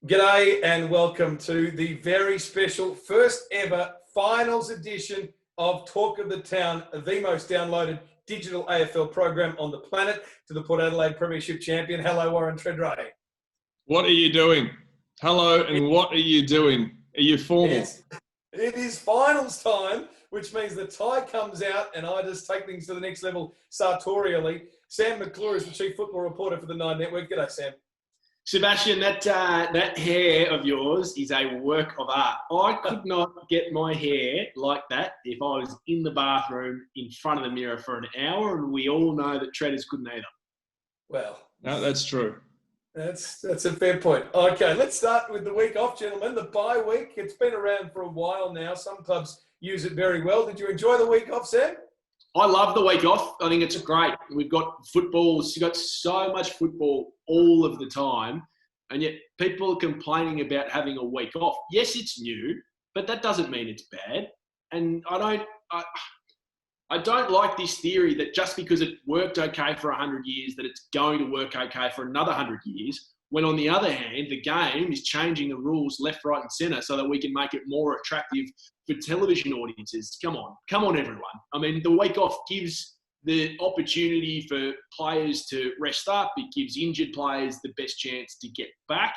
G'day and welcome to the very special first ever finals edition of Talk of the Town, the most downloaded digital AFL program on the planet, to the Port Adelaide Premiership champion. Hello, Warren Tredrea. What are you doing? Hello, and what are you doing? Are you formal? It is finals time, which means the tie comes out and I just take things to the next level sartorially. Sam McClure is the chief football reporter for the Nine Network. G'day, Sam. Sebastian, that hair of yours is a work of art. I could not get my hair like that if I was in the bathroom in front of the mirror for an hour, and we all know that Treaders couldn't either. Well, No, that's true. That's a fair point. Okay, let's start with the week off, gentlemen. The bye week, it's been around for a while now. Some clubs use it very well. Did you enjoy the week off, Sam? I love the week off. I think it's great. We've got football. We've got so much football all of the time, and yet people are complaining about having a week off. Yes, it's new, but that doesn't mean it's bad. And I don't like this theory that just because it worked okay for 100 years, that it's going to work okay for another 100 years, when on the other hand, the game is changing the rules left, right and centre so that we can make it more attractive for television audiences. Come on, everyone. I mean, the week off gives the opportunity for players to rest up. It gives injured players the best chance to get back.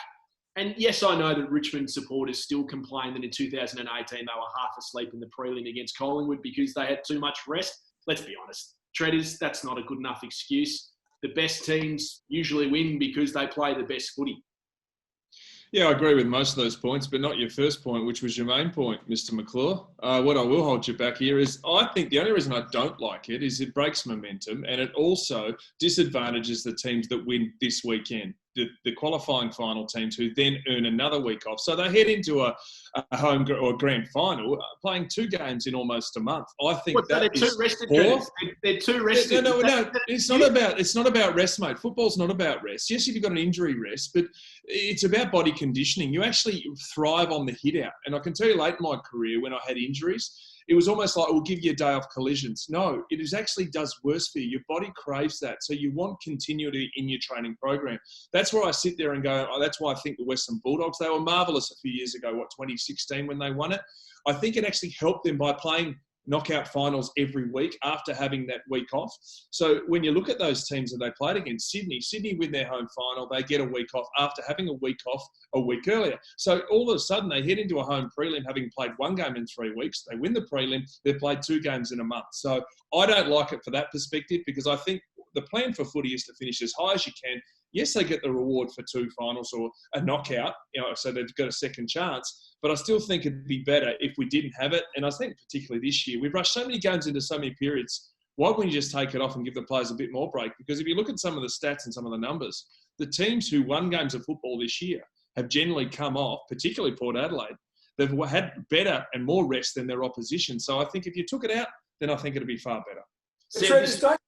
And yes, I know that Richmond supporters still complain that in 2018 they were half asleep in the prelim against Collingwood because they had too much rest. Let's be honest. Treaders, that's not a good enough excuse. The best teams usually win because they play the best footy. Yeah, I agree with most of those points, but not your first point, which was your main point, Mr. McClure. What I will hold you back here is I think the only reason I don't like it is it breaks momentum and it also disadvantages the teams that win this weekend, the qualifying final teams who then earn another week off. So they head into a home or a grand final playing two games in almost a month. I think they're too rested. They're too rested. No. It's not about rest, mate. Football's not about rest. Yes, if you've got an injury rest, but it's about body conditioning. You actually thrive on the hit out. And I can tell you late in my career when I had injuries, it was almost like, we'll give you a day off collisions. No, it actually does worse for you. Your body craves that. So you want continuity in your training program. That's where I sit there and go, that's why I think the Western Bulldogs, they were marvellous a few years ago, 2016 when they won it. I think it actually helped them by playing knockout finals every week after having that week off. So when you look at those teams that they played against, Sydney win their home final, they get a week off after having a week off a week earlier. So all of a sudden they head into a home prelim having played one game in 3 weeks. They win the prelim, they've played 2 games in a month. So I don't like it for that perspective because I think the plan for footy is to finish as high as you can. Yes, they get the reward for 2 finals or a knockout, so they've got a second chance. But I still think it'd be better if we didn't have it. And I think particularly this year, we've rushed so many games into so many periods. Why wouldn't you just take it off and give the players a bit more break? Because if you look at some of the stats and some of the numbers, the teams who won games of football this year have generally come off, particularly Port Adelaide. They've had better and more rest than their opposition. So I think if you took it out, then I think it'd be far better.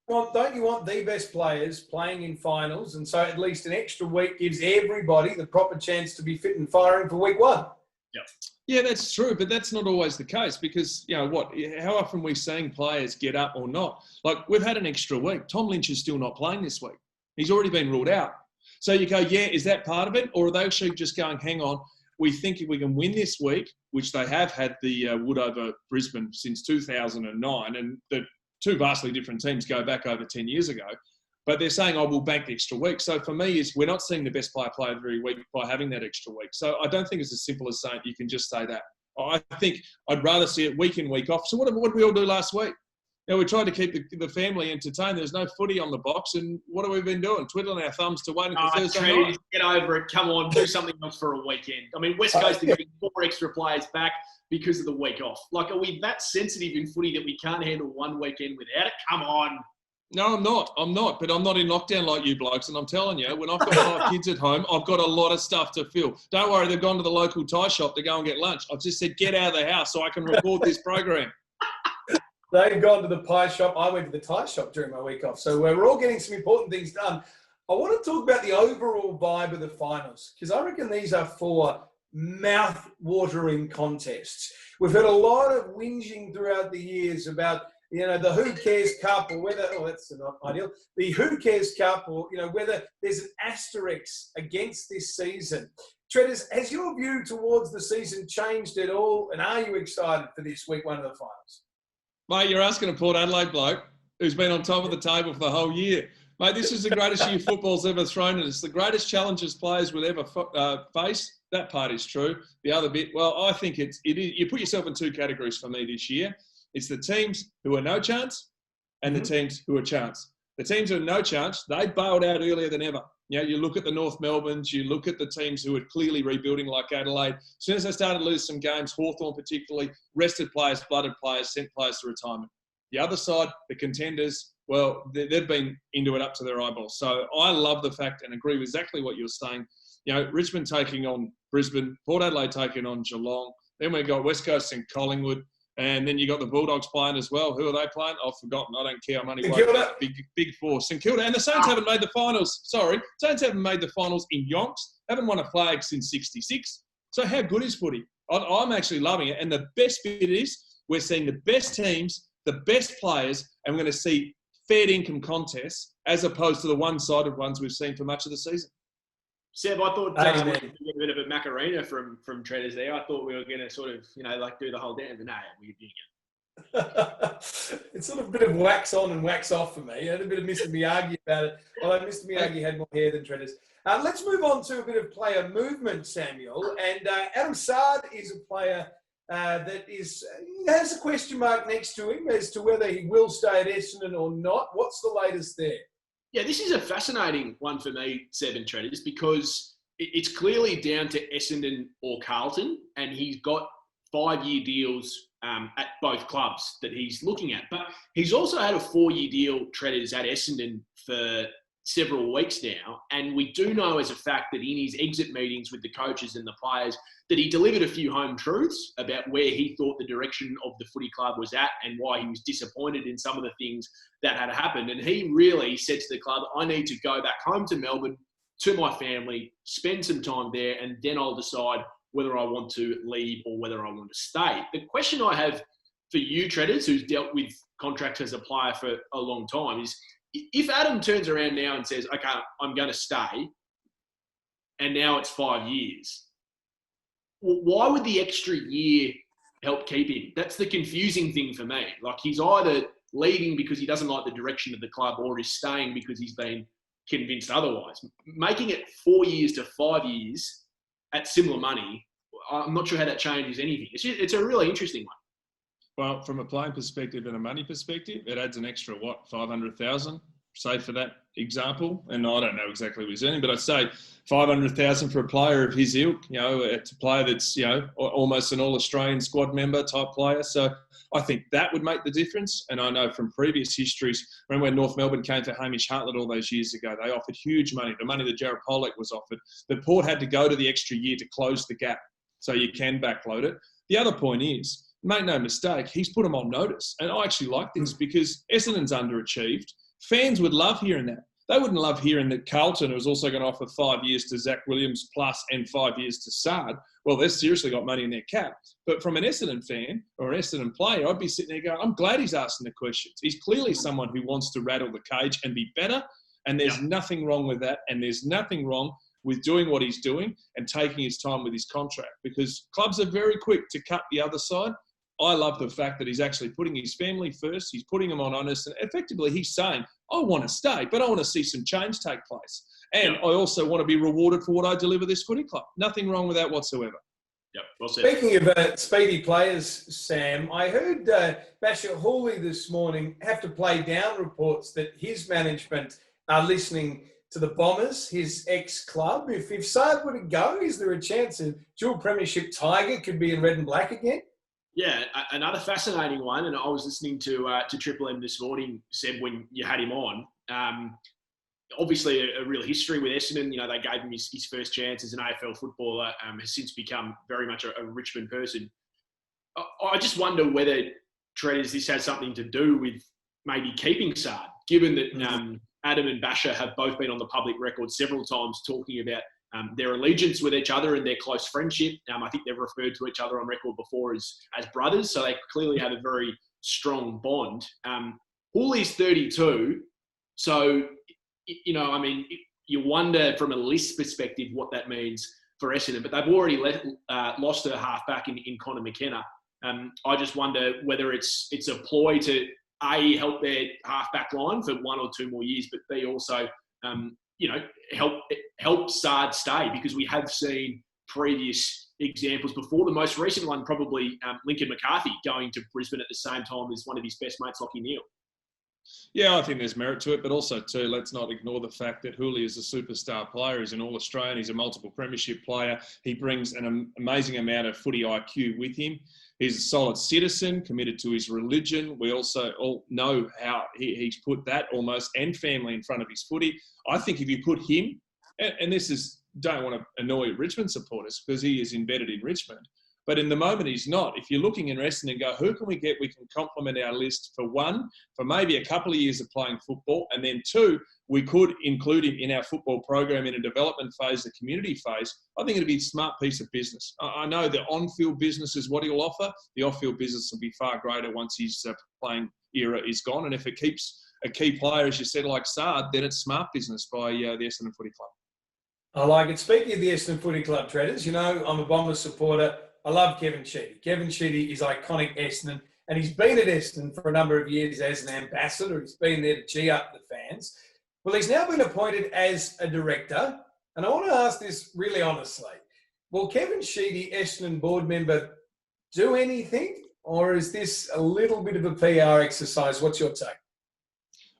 Don't you want the best players playing in finals? And so at least an extra week gives everybody the proper chance to be fit and firing for week one. Yeah, that's true, but that's not always the case because, how often are we seeing players get up or not? Like, we've had an extra week. Tom Lynch is still not playing this week. He's already been ruled out. So you go, is that part of it? Or are they actually just going, hang on, we think if we can win this week, which they have had the Wood over Brisbane since 2009, and the 2 vastly different teams go back over 10 years ago. But they're saying, we'll bank the extra week. So for me, we're not seeing the best player play every week by having that extra week. So I don't think it's as simple as saying you can just say that. I think I'd rather see it week in, week off. So what did we all do last week? We tried to keep the family entertained. There's no footy on the box. And what have we been doing? Twiddling our thumbs to waiting for Thursday night. Get over it. Come on, do something else for a weekend. I mean, West Coast are getting 4 extra players back because of the week off. Like, are we that sensitive in footy that we can't handle one weekend without it? Come on. No, I'm not. But I'm not in lockdown like you blokes. And I'm telling you, when I've got 5 kids at home, I've got a lot of stuff to fill. Don't worry, they've gone to the local Thai shop to go and get lunch. I've just said, get out of the house so I can record this program. They've gone to the pie shop. I went to the Thai shop during my week off. So we're all getting some important things done. I want to talk about the overall vibe of the finals because I reckon these are 4 mouth-watering contests. We've heard a lot of whinging throughout the years about the Who Cares Cup or whether, that's not ideal, the Who Cares Cup or, whether there's an asterisk against this season. Tredders, has your view towards the season changed at all? And are you excited for this week one of the finals? Mate, you're asking a Port Adelaide bloke who's been on top of the table for the whole year. Mate, this is the greatest year football's ever thrown at us. The greatest challenges players will ever face. That part is true. The other bit, well, I think it is. You put yourself in two categories for me this year. It's the teams who are no chance and the teams who are chance. The teams who are no chance, they bailed out earlier than ever. You know, you look at the North Melbournes, you look at the teams who are clearly rebuilding like Adelaide. As soon as they started to lose some games, Hawthorn particularly, rested players, blooded players, sent players to retirement. The other side, the contenders, well, they've been into it up to their eyeballs. So I love the fact and agree with exactly what you're saying. You know, Richmond taking on Brisbane, Port Adelaide taking on Geelong. Then we've got West Coast and Collingwood. And then you got the Bulldogs playing as well. Who are they playing? I've forgotten. I don't care. I'm only worried about big four. St Kilda. And the Saints haven't made the finals. Sorry. Saints haven't made the finals in yonks. Haven't won a flag since 66. So how good is footy? I'm actually loving it. And the best bit is we're seeing the best teams, the best players, and we're going to see fair income contests as opposed to the one-sided ones we've seen for much of the season. Seb, I thought we were going to get a bit of a Macarena from Tredders there. I thought we were going to sort of, do the whole dance, but no, we're doing it. It's sort of a bit of wax on and wax off for me. I had a bit of Mr. Miyagi about it, although Mr. Miyagi had more hair than Tredders. Let's move on to a bit of player movement, Samuel. And Adam Saad is a player that has a question mark next to him as to whether he will stay at Essendon or not. What's the latest there? Yeah, this is a fascinating one for me, Seb and Tredders, because it's clearly down to Essendon or Carlton, and he's got 5-year deals at both clubs that he's looking at. But he's also had a 4-year deal, Tredders, at Essendon for several weeks now, and we do know as a fact that in his exit meetings with the coaches and the players that he delivered a few home truths about where he thought the direction of the footy club was at and why he was disappointed in some of the things that had happened. And he really said to the club, I need to go back home to Melbourne, to my family, spend some time there, and then I'll decide whether I want to leave or whether I want to stay. The question I have for you, Tredders, who's dealt with contracts as a player for a long time, is if Adam turns around now and says, okay, I'm going to stay, and now it's 5 years, why would the extra year help keep him? That's the confusing thing for me. Like, he's either leaving because he doesn't like the direction of the club, or he's staying because he's been convinced otherwise. Making it 4 years to 5 years at similar money, I'm not sure how that changes anything. It's a really interesting one. Well, from a playing perspective and a money perspective, it adds an extra, 500,000, say, for that example. And I don't know exactly what he's earning, but I'd say 500,000 for a player of his ilk. It's a player that's, almost an all-Australian squad member type player. So I think that would make the difference. And I know from previous histories, remember when North Melbourne came to Hamish Hartlett all those years ago, they offered huge money, the money that Jared Pollock was offered. But Port had to go to the extra year to close the gap so you can backload it. The other point is, make no mistake, he's put them on notice. And I actually like this because Essendon's underachieved. Fans would love hearing that. They wouldn't love hearing that Carlton was also going to offer 5 years to Zach Williams plus and 5 years to Saad. Well, they've seriously got money in their cap. But from an Essendon fan or an Essendon player, I'd be sitting there going, I'm glad he's asking the questions. He's clearly someone who wants to rattle the cage and be better. And there's nothing wrong with that. And there's nothing wrong with doing what he's doing and taking his time with his contract, because clubs are very quick to cut the other side. I love the fact that he's actually putting his family first. He's putting them on honest. And effectively, he's saying, I want to stay, but I want to see some change take place. And I also want to be rewarded for what I deliver this footy club. Nothing wrong with that whatsoever. Yep, well said. Speaking of speedy players, Sam, I heard Basher Hawley this morning have to play down reports that his management are listening to the Bombers, his ex-club. If Saad were to go, is there a chance a dual premiership Tiger could be in red and black again? Yeah, another fascinating one. And I was listening to Triple M this morning, Seb, when you had him on. Obviously, a real history with Essendon. They gave him his first chance as an AFL footballer. Has since become very much a Richmond person. I just wonder whether, Tredders, this has something to do with maybe keeping Saad, given that Adam and Basher have both been on the public record several times talking about their allegiance with each other and their close friendship. I think they've referred to each other on record before as brothers, so they clearly have a very strong bond. Hawley's 32, so, you wonder from a list perspective what that means for Essendon, but they've already lost their half-back in Connor McKenna. I just wonder whether it's a ploy to, A, help their half-back line for 1 or 2 more years, but B, also, help Saad stay, because we have seen previous examples before. The most recent one, probably Lincoln McCarthy going to Brisbane at the same time as one of his best mates, Lachie Neale. Yeah, I think there's merit to it, but also, too, let's not ignore the fact that Hawley is a superstar player. He's an All-Australian. He's a multiple premiership player. He brings an amazing amount of footy IQ with him. He's a solid citizen, committed to his religion. We also all know how he's put that almost and family in front of his footy. I think if you put him, and this is, don't want to annoy Richmond supporters because he is embedded in Richmond, but in the moment he's not. If you're looking in Essendon and go, who can we get? We can complement our list for one, for maybe a couple of years of playing football, and then 2, we could include him in our football program in a development phase, the community phase. I think it'd be a smart piece of business. I know the on-field business is what he'll offer. The off-field business will be far greater once his playing era is gone. And if it keeps a key player, as you said, like Saad, then it's smart business by the Essendon Footy Club. I like it. Speaking of the Essendon Footy Club, Treaders, I'm a Bombers supporter. I love Kevin Sheedy. Kevin Sheedy is iconic Essendon, and he's been at Essendon for a number of years as an ambassador. He's been there to gee up the fans. Well, he's now been appointed as a director, and I want to ask this really honestly. Will Kevin Sheedy, Essendon board member, do anything, or is this a little bit of a PR exercise? What's your take?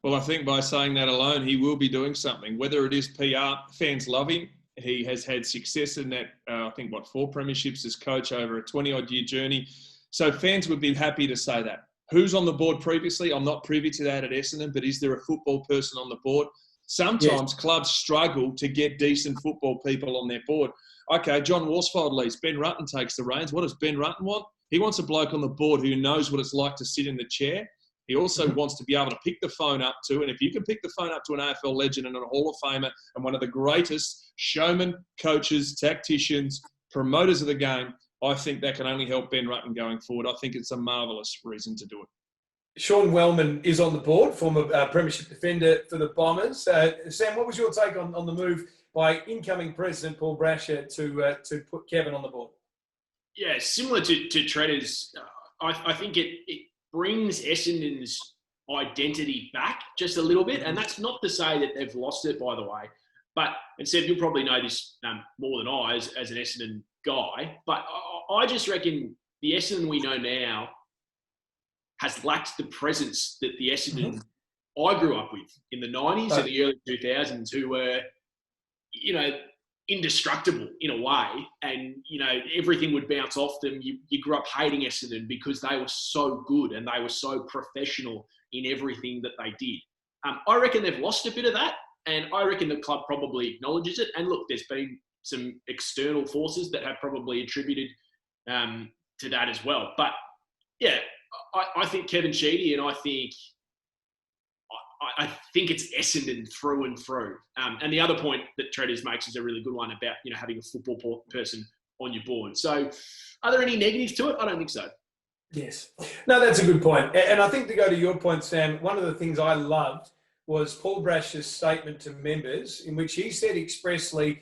Well, I think by saying that alone, he will be doing something. Whether it is PR, fans love him. He has had success in that, 4 premierships as coach over a 20-odd-year journey. So fans would be happy to say that. Who's on the board previously? I'm not privy to that at Essendon, but is there a football person on the board? Sometimes clubs struggle to get decent football people on their board. Okay, John Worsfold leaves. Ben Rutten takes the reins. What does Ben Rutten want? He wants a bloke on the board who knows what it's like to sit in the chair. He also wants to be able to pick the phone up to, and if you can pick the phone up to an AFL legend and a Hall of Famer and one of the greatest showmen, coaches, tacticians, promoters of the game, I think that can only help Ben Rutten going forward. I think it's a marvellous reason to do it. Sean Wellman is on the board, former premiership defender for the Bombers. Sam, what was your take on the move by incoming President Paul Brash to put Kevin on the board? Yeah, similar to Treader's, I think it brings Essendon's identity back just a little bit. And that's not to say that they've lost it, by the way. But, and Seb, you'll probably know this more than I as an Essendon guy, but I just reckon the Essendon we know now has lacked the presence that the Essendon I grew up with in the 90s and the early 2000s, who were, indestructible in a way, and everything would bounce off them. You grew up hating Essendon because they were so good and they were so professional in everything that they did. I reckon they've lost a bit of that, and I reckon the club probably acknowledges it. And look, there's been some external forces that have probably attributed to that as well. But yeah, I think Kevin Sheedy, and I think it's Essendon through and through. And the other point that Treaders makes is a really good one about, having a football person on your board. So are there any negatives to it? I don't think so. Yes. No, that's a good point. And I think to go to your point, Sam, one of the things I loved was Paul Brash's statement to members in which he said expressly,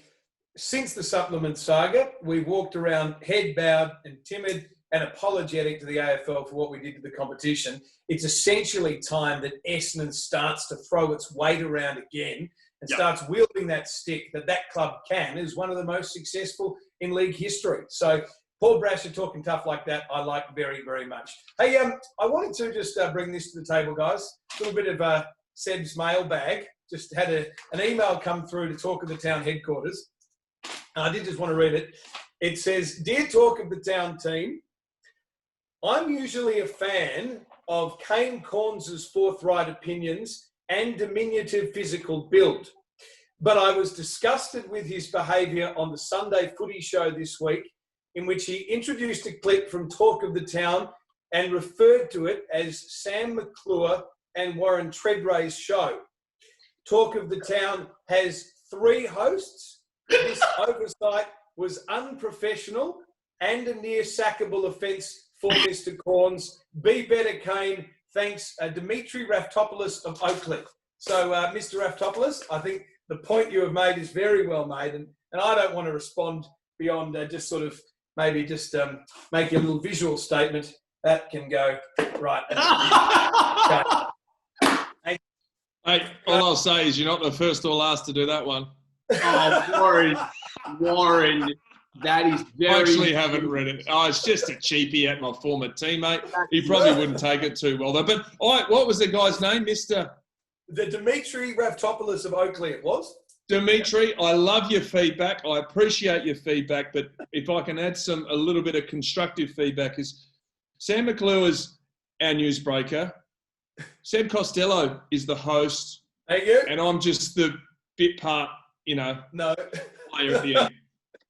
since the supplement saga, we've walked around head bowed and timid and apologetic to the AFL for what we did to the competition. It's essentially time that Essendon starts to throw its weight around again and starts wielding that stick that club can as one of the most successful in league history. So Paul Brash talking tough like that, I like very, very much. Hey, I wanted to just bring this to the table, guys. A little bit of Seb's mailbag. Just had an email come through to Talk of the Town headquarters. I did just want to read it. It says, Dear Talk of the Town team, I'm usually a fan of Kane Kroos' forthright opinions and diminutive physical build, but I was disgusted with his behaviour on the Sunday Footy Show this week, in which he introduced a clip from Talk of the Town and referred to it as Sam McClure and Warren Tredrea's show. Talk of the Town has 3 hosts. This oversight was unprofessional and a near sackable offence for Mr. Corns. Be better, Kane. Thanks, Dimitri Raftopoulos of Oakley. So, Mr. Raftopoulos, I think the point you have made is very well made, and I don't want to respond beyond just sort of maybe just make a little visual statement, that can go right. Hey, all I'll say is you're not the first or last to do that one. Oh, Warren, that is very... I actually haven't read it. Oh, it's just a cheapie at my former teammate. He probably wouldn't take it too well, though. But what was the guy's name, Mr.? The Dimitri Ravtopoulos of Oakley, it was. Dimitri, I love your feedback. I appreciate your feedback. But if I can add a little bit of constructive feedback, is Sam McClure is our newsbreaker. Seb Costello is the host. Thank you. And I'm just the bit part, No. player at the end.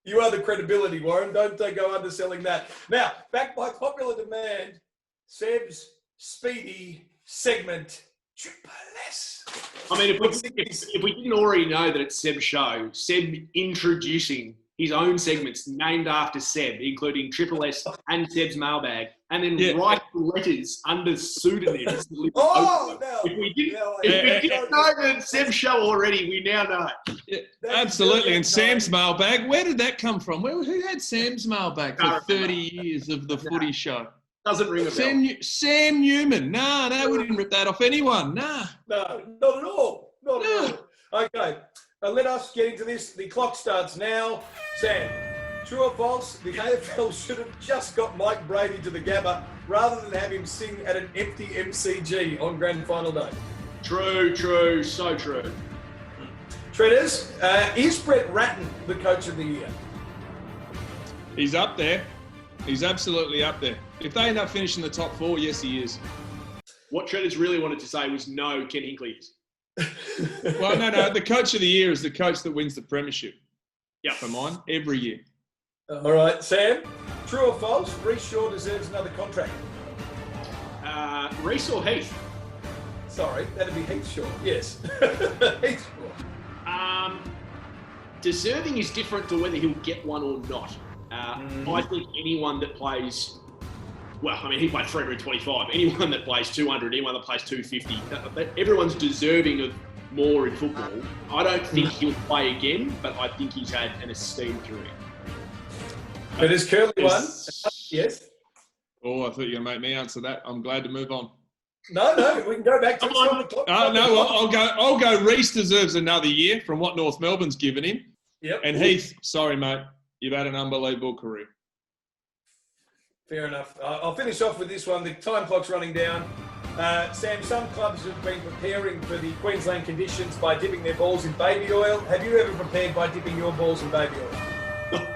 You are the credibility, Warren. Don't go underselling that. Now, back by popular demand, Seb's speedy segment, Triple S. I mean, if we didn't already know that it's Seb's show, Seb introducing his own segments named after Seb, including Triple S and Seb's Mailbag, and then write letters under pseudonyms. If we didn't know that it's Seb's show already, we now know. Yeah, absolutely. And Sam's Mailbag, where did that come from? Who had Sam's Mailbag for 30 years of the Footy Show? Doesn't ring a bell. Sam Newman. No, we didn't rip that off anyone. No, not at all. Not at all. Okay, let us get into this. The clock starts now. Sam, true or false, the AFL should have just got Mike Brady to the Gabba rather than have him sing at an empty MCG on grand final day. True, so true. Treaders, is Brett Ratton the coach of the year? He's up there. He's absolutely up there. If they end up finishing the top 4, yes, he is. What Treaders really wanted to say was no, Ken Hinkley is. Well, no. The coach of the year is the coach that wins the premiership. Yeah, for mine, every year. All right, Sam, true or false, Reece Shaw deserves another contract? Reece or Heath? Sorry, that'd be Heath Shaw. Yes. Heath Shaw. Deserving is different to whether he'll get one or not. I think anyone that plays, he played 325. Anyone that plays 200, anyone that plays 250, everyone's deserving of more in football. I don't think he'll play again, but I think he's had an esteemed career. But is Curly one? Yes. Oh, I thought you were going to make me answer that. I'm glad to move on. No, we can go back to the I'll go. Reece deserves another year from what North Melbourne's given him. Yep. And Heath, sorry, mate, you've had an unbelievable career. Fair enough. I'll finish off with this one. The time clock's running down. Sam, some clubs have been preparing for the Queensland conditions by dipping their balls in baby oil. Have you ever prepared by dipping your balls in baby oil?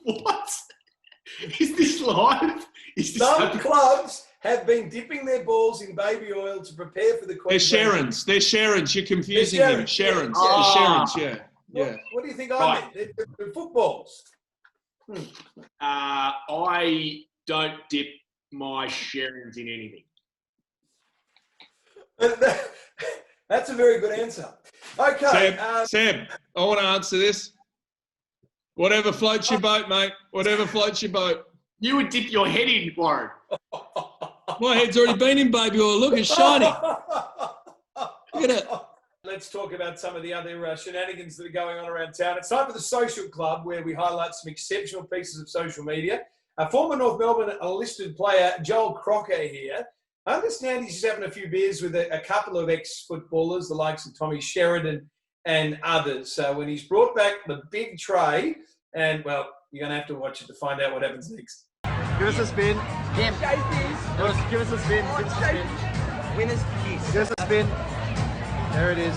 What? Is this live? Some clubs have been dipping their balls in baby oil to prepare for the Queensland. They're Sharons. You're confusing them. Sharons. Yeah. They're Sharons, yeah. What do you think I meant? They're footballs. I don't dip my Sharons in anything. That's a very good answer. Okay. Seb, I want to answer this. Whatever floats your boat, mate. Whatever floats your boat. You would dip your head in, Warren. My head's already been in baby oil. Look, it's shiny. Look at it. Let's talk about some of the other shenanigans that are going on around town. It's time for the Social Club, where we highlight some exceptional pieces of social media. A former North Melbourne enlisted player, Joel Crocker, here. I understand he's just having a few beers with a couple of ex-footballers, the likes of Tommy Sheridan and others. So when he's brought back the big tray, and, well, you're going to have to watch it to find out what happens next. Give us a spin. Damn. Give us a spin. Give us a spin. Winner's kiss. Give us a spin. There it is.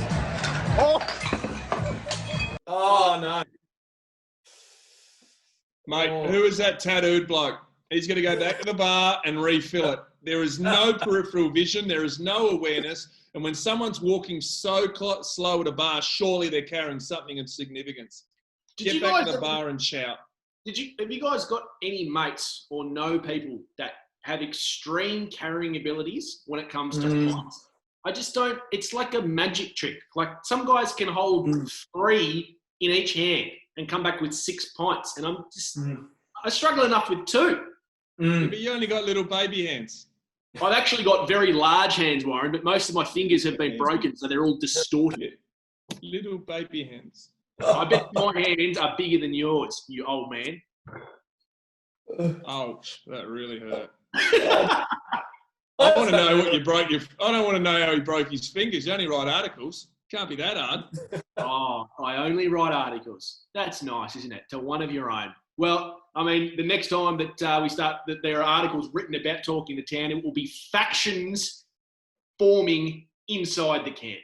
Oh, no. Mate, who is that tattooed bloke? He's going to go back to the bar and refill it. There is no peripheral vision. There is no awareness. And when someone's walking so slow at a bar, surely they're carrying something of significance. Get back to the bar and shout. Have you guys got any mates or know people that have extreme carrying abilities when it comes to pints? I just don't. It's like a magic trick. Like some guys can hold 3 in each hand and come back with 6 pints, and I'm just I struggle enough with 2. Yeah, but you only got little baby hands. I've actually got very large hands, Warren, but most of my fingers have been broken, so they're all distorted. Little baby hands. I bet my hands are bigger than yours, you old man. Ouch, that really hurt. I want to know what you broke your. I don't want to know how he broke his fingers. You only write articles. Can't be that hard. Oh, I only write articles. That's nice, isn't it? To one of your own. Well, I mean, the next time that we start, that there are articles written about talking the town, it will be factions forming inside the camp.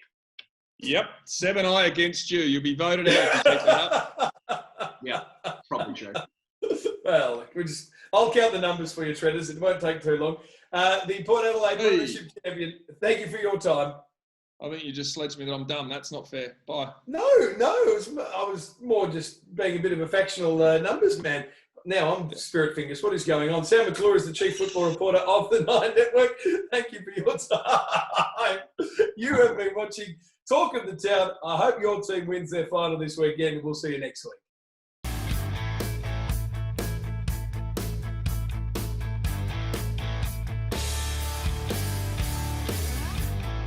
Yep, Seb and I against you. You'll be voted out if you keep that up. Yeah, probably true. Well, look, I'll count the numbers for you, Treaders. It won't take too long. The Port Adelaide Premiership champion, thank you for your time. I think you just sledged me that I'm dumb. That's not fair. Bye. No, I was more just being a bit of a factional numbers man. Now I'm Spirit Fingers. What is going on? Sam McClure is the chief football reporter of the Nine Network. Thank you for your time. You have been watching Talk of the Town. I hope your team wins their final this weekend. We'll see you next week.